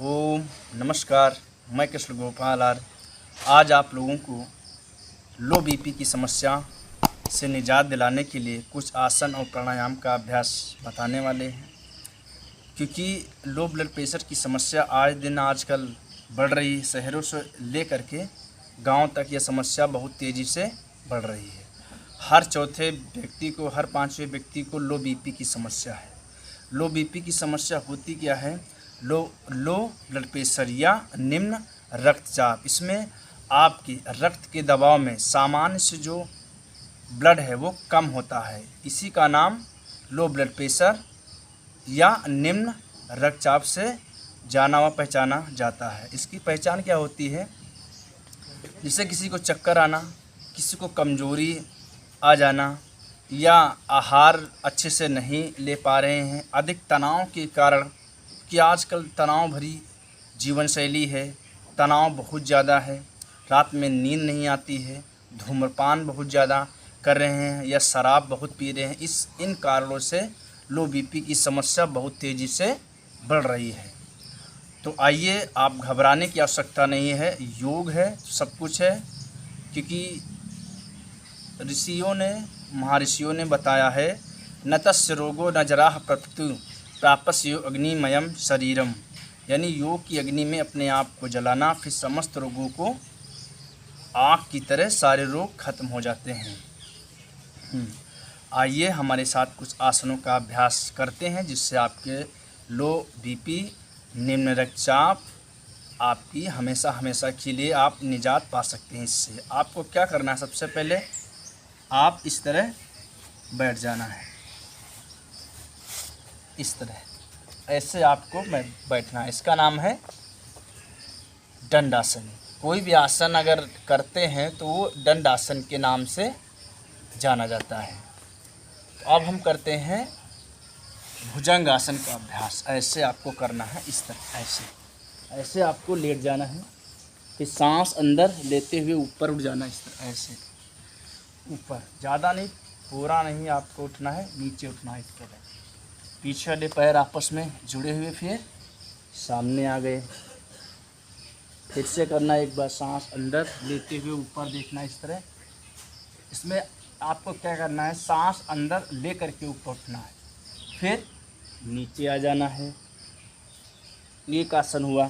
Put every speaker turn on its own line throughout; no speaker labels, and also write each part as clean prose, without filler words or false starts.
ओम नमस्कार। मैं कृष्ण गोपाल आज आप लोगों को लो बीपी की समस्या से निजात दिलाने के लिए कुछ आसन और प्राणायाम का अभ्यास बताने वाले हैं। क्योंकि लो ब्लड प्रेशर की समस्या आए दिन आजकल बढ़ रही है। शहरों से लेकर के गांव तक यह समस्या बहुत तेज़ी से बढ़ रही है। हर चौथे व्यक्ति को, हर पांचवें व्यक्ति को लो बीपी की समस्या है। लो बीपी की समस्या होती क्या है? लो ब्लड प्रेशर या निम्न रक्तचाप। इसमें आपकी रक्त के दबाव में सामान्य से जो ब्लड है वो कम होता है। इसी का नाम लो ब्लड प्रेशर या निम्न रक्तचाप से जाना व पहचाना जाता है। इसकी पहचान क्या होती है? जैसे किसी को चक्कर आना, किसी को कमजोरी आ जाना, या आहार अच्छे से नहीं ले पा रहे हैं, अधिक तनाव के कारण, कि आजकल तनाव भरी जीवन शैली है, तनाव बहुत ज़्यादा है, रात में नींद नहीं आती है, धूम्रपान बहुत ज़्यादा कर रहे हैं या शराब बहुत पी रहे हैं। इन कारणों से लो बीपी की समस्या बहुत तेज़ी से बढ़ रही है। तो आइए, आप घबराने की आवश्यकता नहीं है। योग है, सब कुछ है। क्योंकि महर्षियों ने बताया है, न तस्य रोगो न जराह प्रपतु प्रापस्य अग्निमयम शरीरम। यानी योग की अग्नि में अपने आप को जलाना, फिर समस्त रोगों को आग की तरह सारे रोग खत्म हो जाते हैं। आइए हमारे साथ कुछ आसनों का अभ्यास करते हैं, जिससे आपके लो बीपी, निम्न रक्तचाप, आपकी हमेशा के लिए आप निजात पा सकते हैं। इससे आपको क्या करना है? सबसे पहले आप इस तरह बैठ जाना है, इस तरह ऐसे आपको बैठना है। इसका नाम है दंडासन। कोई भी आसन अगर करते हैं तो वो दंडासन के नाम से जाना जाता है। तो अब हम करते हैं भुजंगासन का अभ्यास। ऐसे आपको करना है, इस तरह ऐसे आपको लेट जाना है। फिर सांस अंदर लेते हुए ऊपर उठ जाना, इस तरह ऐसे ऊपर, ज़्यादा नहीं, पूरा नहीं आपको उठना है, नीचे उठना है इस तरह। पीछे वाले पैर आपस में जुड़े हुए, फिर सामने आ गए। फिर से करना एक बार, सांस अंदर लेते हुए ऊपर देखना, इस तरह। इसमें आपको क्या करना है? सांस अंदर ले करके ऊपर उठना है, फिर नीचे आ जाना है। एक आसन हुआ।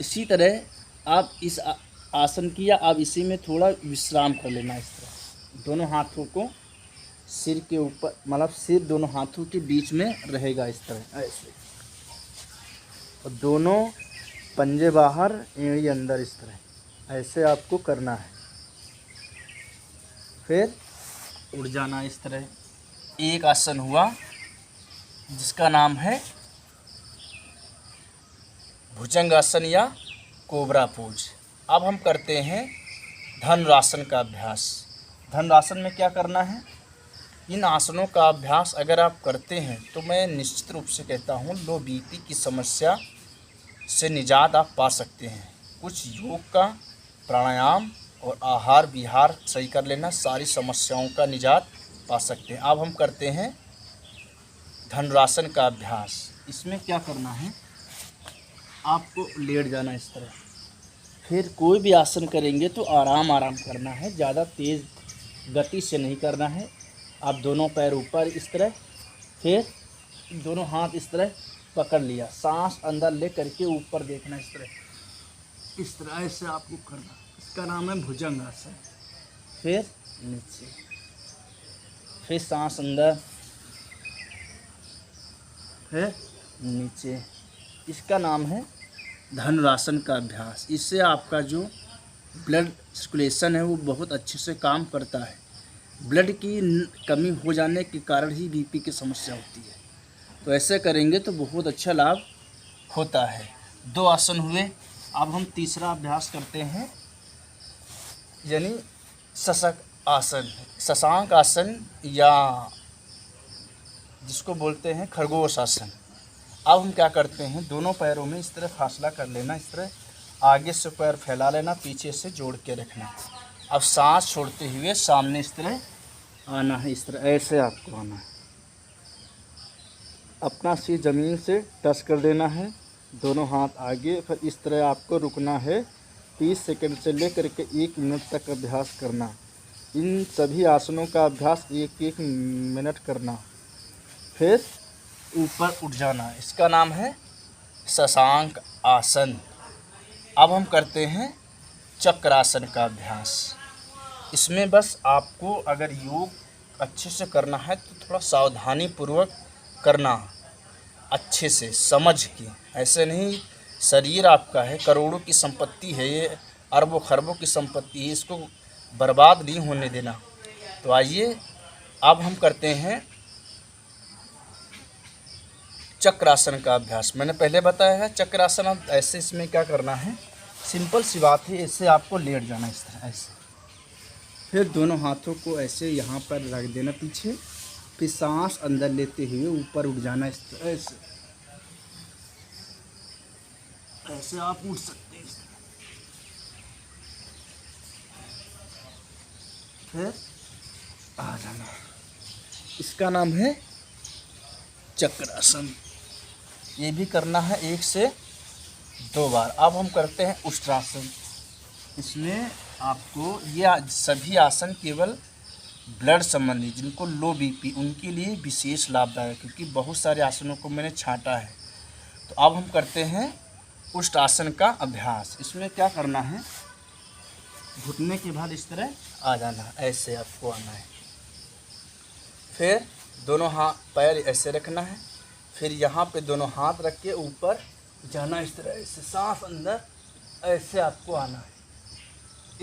इसी तरह आप इस आसन किया, आप इसी में थोड़ा विश्राम कर लेना। इस तरह दोनों हाथों को सिर के ऊपर, मतलब सिर दोनों हाथों के बीच में रहेगा, इस तरह ऐसे, और दोनों पंजे बाहर, एड़ी अंदर, इस तरह ऐसे आपको करना है। फिर उड़ जाना इस तरह। एक आसन हुआ जिसका नाम है भुजंगासन या कोबरा पोज। अब हम करते हैं धनुरासन का अभ्यास। धनुरासन में क्या करना है? इन आसनों का अभ्यास अगर आप करते हैं तो मैं निश्चित रूप से कहता हूँ लो बीपी की समस्या से निजात आप पा सकते हैं। कुछ योग का, प्राणायाम और आहार विहार सही कर लेना, सारी समस्याओं का निजात पा सकते हैं। अब हम करते हैं धनुरासन का अभ्यास। इसमें क्या करना है? आपको लेट जाना इस तरह। फिर कोई भी आसन करेंगे तो आराम करना है, ज़्यादा तेज़ गति से नहीं करना है। आप दोनों पैर ऊपर इस तरह, फिर दोनों हाथ इस तरह पकड़ लिया, सांस अंदर ले करके ऊपर देखना, इस तरह ऐसे आपको करना। इसका नाम है भुजंगासन। फिर नीचे, फिर सांस अंदर, फिर नीचे। इसका नाम है धनुरासन का अभ्यास। इससे आपका जो ब्लड सर्कुलेशन है वो बहुत अच्छे से काम करता है। ब्लड की कमी हो जाने के कारण ही बीपी की समस्या होती है। तो ऐसे करेंगे तो बहुत अच्छा लाभ होता है। 2 आसन हुए। अब हम तीसरा अभ्यास करते हैं, यानी शशांक आसन या जिसको बोलते हैं खरगोश आसन। अब हम क्या करते हैं? दोनों पैरों में इस तरह फासला कर लेना, इस तरह आगे से पैर फैला लेना, पीछे से जोड़ के रखना। अब सांस छोड़ते हुए सामने इस तरह आना है, इस तरह ऐसे आपको आना है। अपना सिर ज़मीन से टच कर देना है, दोनों हाथ आगे, फिर इस तरह आपको रुकना है। 30 सेकंड से लेकर के 1 मिनट तक अभ्यास करना। इन सभी आसनों का अभ्यास 1-1 मिनट करना। फिर ऊपर उठ जाना। इसका नाम है शशांक आसन। अब हम करते हैं चक्रासन का अभ्यास। इसमें बस आपको अगर योग अच्छे से करना है तो थोड़ा सावधानी पूर्वक करना, अच्छे से समझ के। ऐसे नहीं, शरीर आपका है, करोड़ों की संपत्ति है, ये अरबों खरबों की संपत्ति है, इसको बर्बाद नहीं होने देना। तो आइए अब हम करते हैं चक्रासन का अभ्यास। मैंने पहले बताया है चक्रासन। अब ऐसे इसमें क्या करना है, सिंपल सी बात है, इससे आपको लेट जाना इस तरह ऐसे। फिर दोनों हाथों को ऐसे यहाँ पर रख देना पीछे, फिर सांस अंदर लेते हुए ऊपर उठ जाना इस तरह ऐसे। ऐसे आप उठ सकते हैं इस तरह। फिर आ जाना। इसका नाम है चक्रासन। ये भी करना है 1 से 2 बार। अब हम करते हैं उष्ट्रासन। इसमें आपको ये सभी आसन केवल ब्लड संबंधी, जिनको लो बीपी, उनके लिए विशेष लाभदायक है, क्योंकि बहुत सारे आसनों को मैंने छांटा है। तो अब हम करते हैं उष्ट्रासन का अभ्यास। इसमें क्या करना है, घुटने के बाद इस तरह आ जाना, ऐसे आपको आना है। फिर दोनों हाथ पैर ऐसे रखना है, फिर यहाँ पे दोनों हाथ रख के ऊपर जाना इस तरह ऐसे, सांस अंदर ऐसे आपको आना है।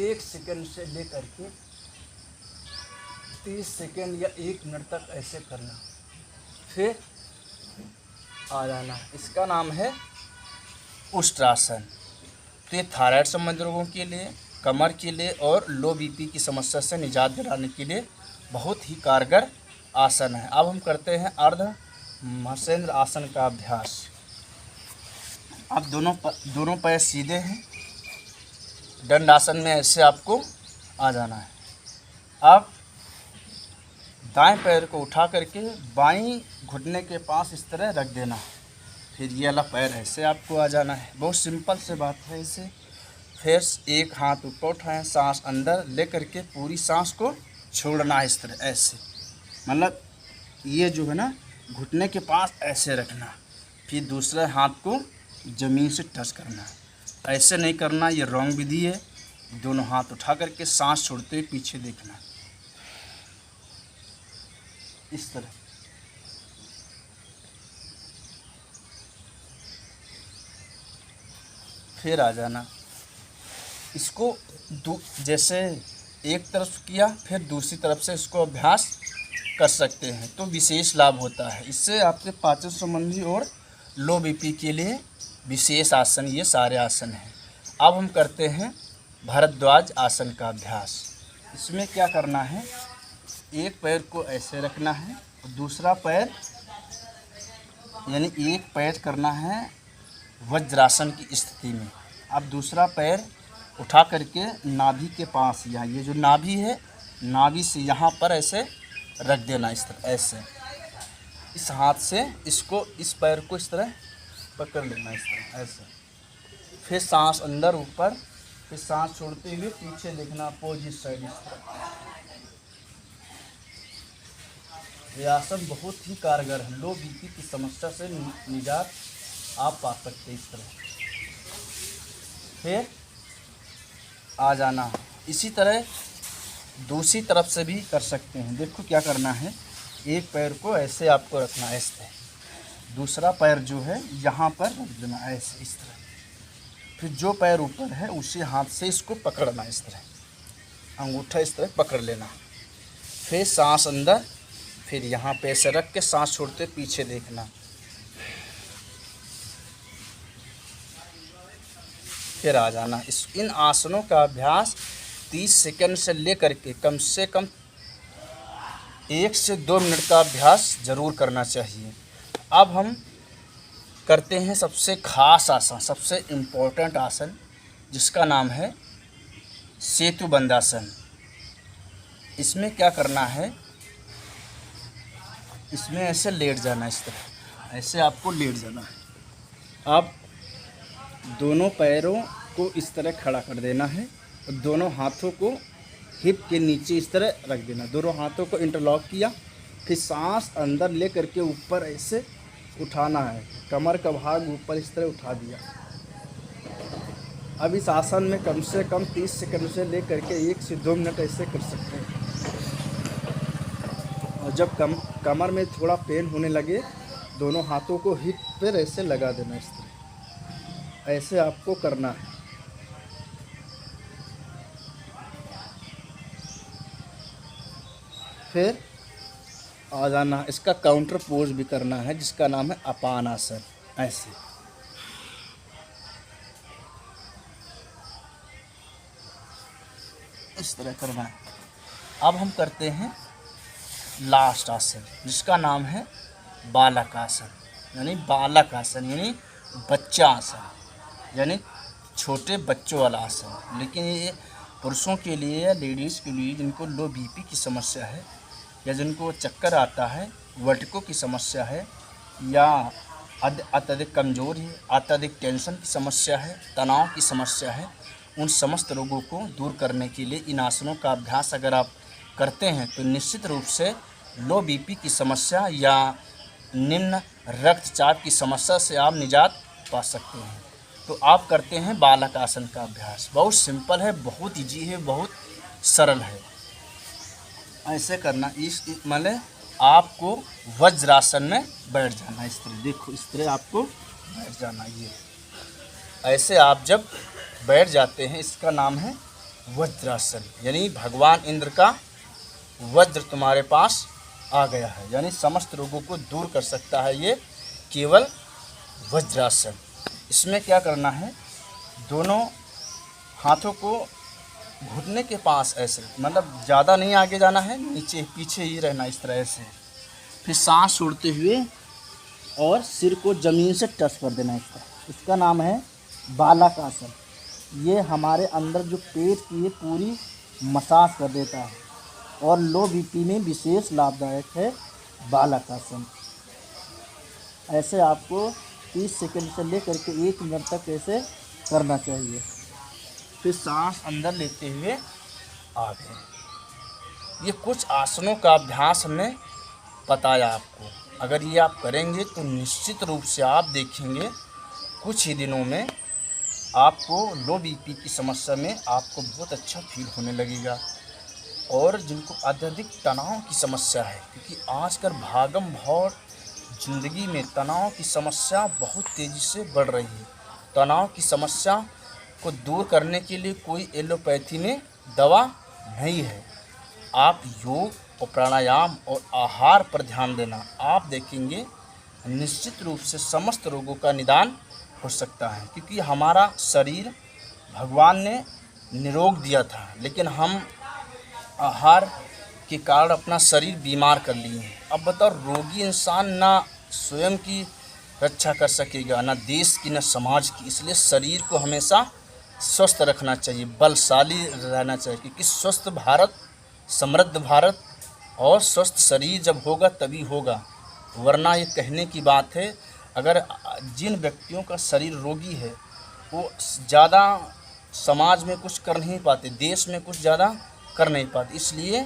1 सेकंड से लेकर के 30 सेकंड या 1 मिनट तक ऐसे करना, फिर आ जाना। इसका नाम है उष्ट्रासन। तो ये थायराइड संबंधी रोगों के लिए, कमर के लिए और लो बीपी की समस्या से निजात दिलाने के लिए बहुत ही कारगर आसन है। अब हम करते हैं अर्ध मत्स्येंद्र आसन का अभ्यास। अब दोनों पैर सीधे हैं, दंड आसन में ऐसे आपको आ जाना है। अब दाएं पैर को उठा करके बाईं घुटने के पास इस तरह रख देना, फिर ये वाला पैर ऐसे आपको आ जाना है। बहुत सिंपल से बात है इसे। फिर एक हाथ ऊपर उठाएं, सांस अंदर ले करके पूरी सांस को छोड़ना है इस तरह ऐसे, मतलब ये जो है ना घुटने के पास ऐसे रखना, फिर दूसरे हाथ को ज़मीन से टच करना है। ऐसे नहीं करना, ये रॉन्ग विधि है। दोनों हाथ उठा करके सांस छोड़ते हुए पीछे देखना इस तरह। फिर आ जाना। इसको जैसे एक तरफ किया फिर दूसरी तरफ से इसको अभ्यास कर सकते हैं, तो विशेष लाभ होता है। इससे आपके पाचन संबंधी और लो बीपी के लिए विशेष आसन ये सारे आसन हैं। अब हम करते हैं भारद्वाज आसन का अभ्यास। इसमें क्या करना है, एक पैर को ऐसे रखना है और दूसरा पैर, यानी एक पैर करना है वज्रासन की स्थिति में। अब दूसरा पैर उठा करके नाभि के पास, यहाँ ये जो नाभि है, नाभि से यहाँ पर ऐसे रख देना इस तरह ऐसे। इस हाथ से इसको, इस पैर को इस तरह पकड़ लेना इस तरह ऐसे। फिर सांस अंदर ऊपर, फिर सांस छोड़ते हुए पीछे देखना अपोजिट साइड इस तरह। ये आसन बहुत ही कारगर है, लो बीपी की समस्या से निजात आप पा सकते हैं इस तरह। फिर आ जाना। इसी तरह दूसरी तरफ से भी कर सकते हैं। देखो क्या करना है, एक पैर को ऐसे आपको रखना है ऐसे, दूसरा पैर जो है यहाँ पर रख देना ऐसे इस तरह। फिर जो पैर ऊपर है उसी हाथ से इसको पकड़ना इस तरह, अंगूठा इस तरह पकड़ लेना। फिर सांस अंदर, फिर यहाँ पे ऐसे रख के सांस छोड़ते पीछे देखना। फिर आ जाना। इन आसनों का अभ्यास 30 सेकंड से लेकर के कम से कम 1 से 2 मिनट का अभ्यास ज़रूर करना चाहिए। अब हम करते हैं सबसे खास आसन, सबसे इम्पोर्टेंट आसन, जिसका नाम है सेतु बंधासन। इसमें क्या करना है, इसमें ऐसे लेट जाना इस तरह, ऐसे आपको लेट जाना है। अब दोनों पैरों को इस तरह खड़ा कर देना है और दोनों हाथों को हिप के नीचे इस तरह रख देना। दोनों हाथों को इंटरलॉक किया, फिर सांस अंदर ले करके ऊपर ऐसे उठाना है। कमर का भाग ऊपर इस तरह उठा दिया। अब इस आसन में कम से कम 30 सेकंड से ले करके 1 से 2 मिनट ऐसे कर सकते हैं। और जब कमर में थोड़ा पेन होने लगे, दोनों हाथों को हिप पर ऐसे लगा देना। इस तरह ऐसे आपको करना है। फिर आ जाना, इसका काउंटर पोज भी करना है जिसका नाम है अपान आसन। ऐसे इस तरह करना है। अब हम करते हैं लास्ट आसन जिसका नाम है बालक आसन, यानी बालक आसन यानी बच्चा आसन, यानी छोटे बच्चों वाला आसन। लेकिन ये पुरुषों के लिए या लेडीज़ के लिए जिनको लो बीपी की समस्या है, या जिनको चक्कर आता है, वर्टिको की समस्या है, या अत्यधिक कमज़ोर है, अत्यधिक टेंशन की समस्या है, तनाव की समस्या है, उन समस्त रोगों को दूर करने के लिए इन आसनों का अभ्यास अगर आप करते हैं तो निश्चित रूप से लो बीपी की समस्या या निम्न रक्तचाप की समस्या से आप निजात पा सकते हैं। तो आप करते हैं बालक आसन का अभ्यास। बहुत सिंपल है, बहुत ईजी है, बहुत सरल है। ऐसे करना, इस मतलब आपको वज्रासन में बैठ जाना। इस तरह देखो, इस तरह आपको बैठ जाना। ये ऐसे आप जब बैठ जाते हैं, इसका नाम है वज्रासन, यानी भगवान इंद्र का वज्र तुम्हारे पास आ गया है, यानी समस्त रोगों को दूर कर सकता है ये केवल वज्रासन। इसमें क्या करना है, दोनों हाथों को घुटने के पास ऐसे, मतलब ज़्यादा नहीं आगे जाना है, नीचे पीछे ही रहना इस तरह से। फिर सांस छोड़ते हुए और सिर को ज़मीन से टच कर देना। इसका नाम है बालक आसन। ये हमारे अंदर जो पेट की पूरी मसाज कर देता है और लो बीपी में विशेष लाभदायक है बालक आसन। ऐसे आपको 30 सेकंड से लेकर के 1 मिनट तक ऐसे करना चाहिए। फिर सांस अंदर लेते हुए आगे। ये कुछ आसनों का अभ्यास हमने बताया आपको। अगर ये आप करेंगे तो निश्चित रूप से आप देखेंगे कुछ ही दिनों में आपको लो बीपी की समस्या में आपको बहुत अच्छा फील होने लगेगा। और जिनको अत्यधिक तनाव की समस्या है, क्योंकि आजकल भागम भौड़ ज़िंदगी में तनाव की समस्या बहुत तेज़ी से बढ़ रही है। तनाव की समस्या को दूर करने के लिए कोई एलोपैथी में दवा नहीं है। आप योग और प्राणायाम और आहार पर ध्यान देना, आप देखेंगे निश्चित रूप से समस्त रोगों का निदान हो सकता है। क्योंकि हमारा शरीर भगवान ने निरोग दिया था, लेकिन हम आहार के कारण अपना शरीर बीमार कर लिए हैं। अब बताओ, रोगी इंसान ना स्वयं की रक्षा कर सकेगा, ना देश की, ना समाज की। इसलिए शरीर को हमेशा स्वस्थ रखना चाहिए, बलशाली रहना चाहिए। क्योंकि स्वस्थ भारत समृद्ध भारत, और स्वस्थ शरीर जब होगा तभी होगा, वरना ये कहने की बात है। अगर जिन व्यक्तियों का शरीर रोगी है वो ज़्यादा समाज में कुछ कर नहीं पाते, देश में कुछ ज़्यादा कर नहीं पाते। इसलिए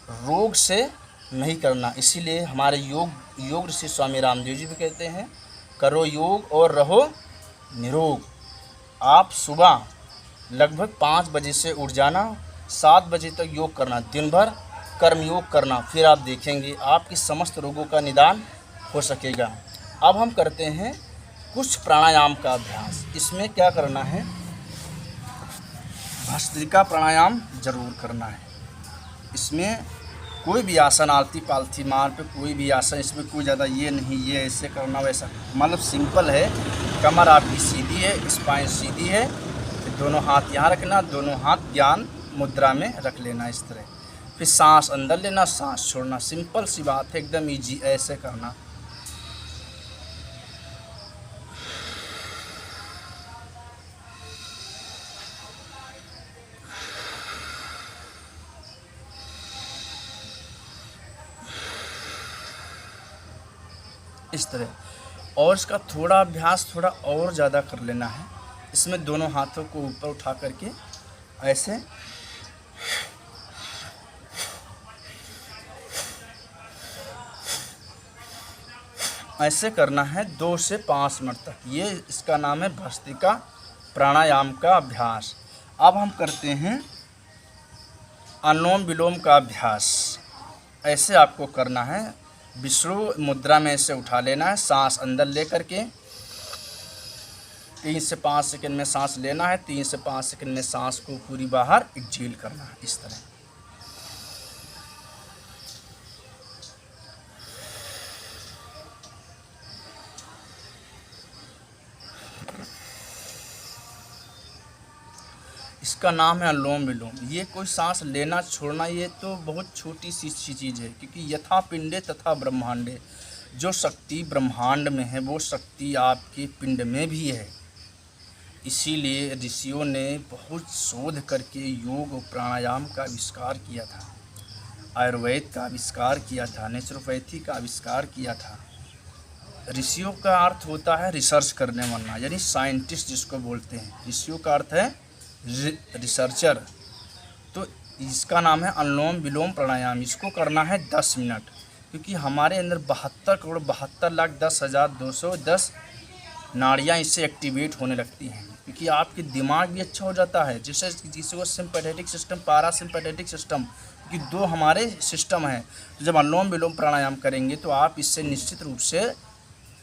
रोग से नहीं करना। इसीलिए हमारे योग ऋषि स्वामी रामदेव जी भी कहते हैं, करो योग और रहो निरोग। आप सुबह लगभग 5 बजे से उठ जाना, 7 बजे तक योग करना, दिन भर कर्म योग करना। फिर आप देखेंगे आपके समस्त रोगों का निदान हो सकेगा। अब हम करते हैं कुछ प्राणायाम का अभ्यास। इसमें क्या करना है, भस्त्रिका प्राणायाम जरूर करना है। इसमें कोई भी आसन आलती पालती मार पे कोई भी आसन, इसमें कोई ज़्यादा ये नहीं ये ऐसे करना वैसा, मतलब सिंपल है। कमर आपकी सीधी है, स्पाइन सीधी है, फिर दोनों हाथ यहाँ रखना, दोनों हाथ ज्ञान मुद्रा में रख लेना इस तरह। फिर सांस अंदर लेना, सांस छोड़ना। सिंपल सी बात है, एकदम ईजी, ऐसे करना। इस तरह। और इसका थोड़ा अभ्यास थोड़ा और ज़्यादा कर लेना है। इसमें दोनों हाथों को ऊपर उठा करके ऐसे करना है 2 से 5 मिनट तक। ये इसका नाम है भस्त्रिका प्राणायाम का अभ्यास। अब हम करते हैं अनुलोम विलोम का अभ्यास। ऐसे आपको करना है, विष्णु मुद्रा में ऐसे उठा लेना है, सांस अंदर ले करके 3 से 5 सेकंड में सांस लेना है, 3 से 5 सेकंड में सांस को पूरी बाहर एक्सहेल करना है, इस तरह। इसका नाम है अनुलोम विलोम। ये कोई सांस लेना छोड़ना, ये तो बहुत छोटी सी चीज़ है, क्योंकि यथा पिंडे तथा ब्रह्मांडे, जो शक्ति ब्रह्मांड में है वो शक्ति आपके पिंड में भी है। इसीलिए ऋषियों ने बहुत शोध करके योग और प्राणायाम का आविष्कार किया था, आयुर्वेद का आविष्कार किया था, नेचुरोपैथी का आविष्कार किया था। ऋषियों का अर्थ होता है रिसर्च करने वाला, यानी साइंटिस्ट जिसको बोलते हैं। ऋषियों का अर्थ है रिसर्चर। तो इसका नाम है अनुलोम विलोम प्राणायाम। इसको करना है 10 मिनट, क्योंकि हमारे अंदर 72,72,10,210 नाड़ियाँ इससे एक्टिवेट होने लगती हैं, क्योंकि आपके दिमाग भी अच्छा हो जाता है। जैसे जिसको सिंपैथेटिक सिस्टम, पैरासिम्पैथेटिक सिस्टम, क्योंकि 2 हमारे सिस्टम हैं। तो जब अनुलोम विलोम प्राणायाम करेंगे तो आप इससे निश्चित रूप से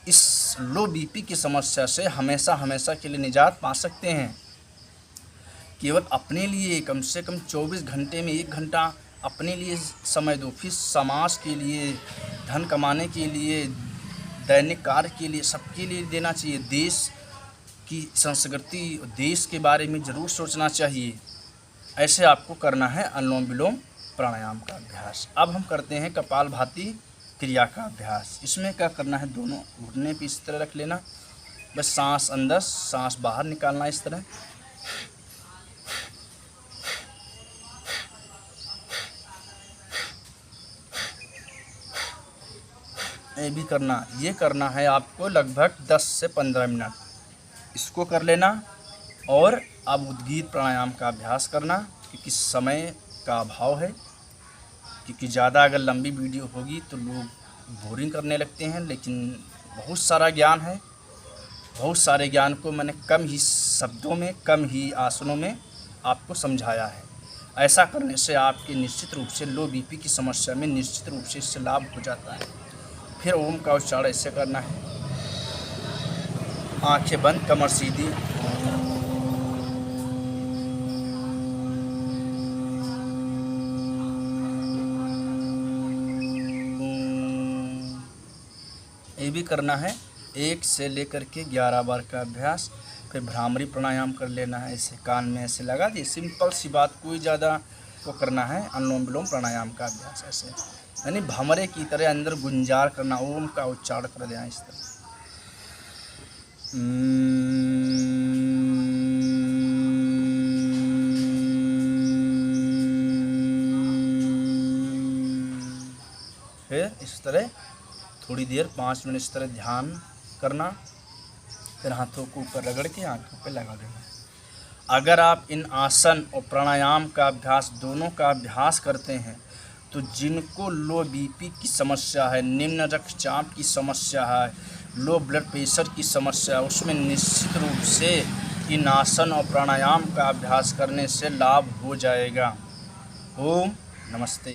इस लो बीपी की समस्या से हमेशा हमेशा के लिए निजात पा सकते हैं। केवल अपने लिए कम से कम 24 घंटे में 1 घंटा अपने लिए समय दो, फिर समाज के लिए, धन कमाने के लिए, दैनिक कार्य के लिए, सबके लिए देना चाहिए। देश की संस्कृति, देश के बारे में ज़रूर सोचना चाहिए। ऐसे आपको करना है अनुलोम विलोम प्राणायाम का अभ्यास। अब हम करते हैं कपालभाति क्रिया का अभ्यास। इसमें क्या करना है, दोनों घुटने पे इस तरह रख लेना, बस सांस अंदर सांस बाहर निकालना, इस तरह। ये भी करना, ये करना है आपको लगभग 10 से 15 मिनट, इसको कर लेना। और अब उद्गीत प्राणायाम का अभ्यास करना, क्योंकि समय का अभाव है, क्योंकि ज़्यादा अगर लंबी वीडियो होगी तो लोग बोरिंग करने लगते हैं। लेकिन बहुत सारा ज्ञान है, बहुत सारे ज्ञान को मैंने कम ही शब्दों में, कम ही आसनों में आपको समझाया है। ऐसा करने से आपके निश्चित रूप से लो बीपी की समस्या में निश्चित रूप से इससे लाभ हो जाता है। फिर ओम का उच्चारण ऐसे करना है, आंखें बंद, कमर सीधी। ये भी करना है 1 से लेकर के 11 बार का अभ्यास। फिर भ्रामरी प्राणायाम कर लेना है, ऐसे कान में ऐसे लगा दिए, सिंपल सी बात, कोई ज़्यादा को करना है अनुलोम विलोम प्राणायाम का अभ्यास। ऐसे यानी भमरे की तरह अंदर गुंजार करना, ओम का उच्चारण कर देना इस तरह। फिर इस तरह थोड़ी देर 5 मिनट इस तरह ध्यान करना, फिर हाथों को ऊपर रगड़ के आंखों पे लगा देना। अगर आप इन आसन और प्राणायाम का अभ्यास, दोनों का अभ्यास करते हैं, तो जिनको लो बीपी की समस्या है, निम्न रक्तचाप की समस्या है, लो ब्लड प्रेशर की समस्या है, उसमें निश्चित रूप से इन आसन और प्राणायाम का अभ्यास करने से लाभ हो जाएगा। ओम नमस्ते।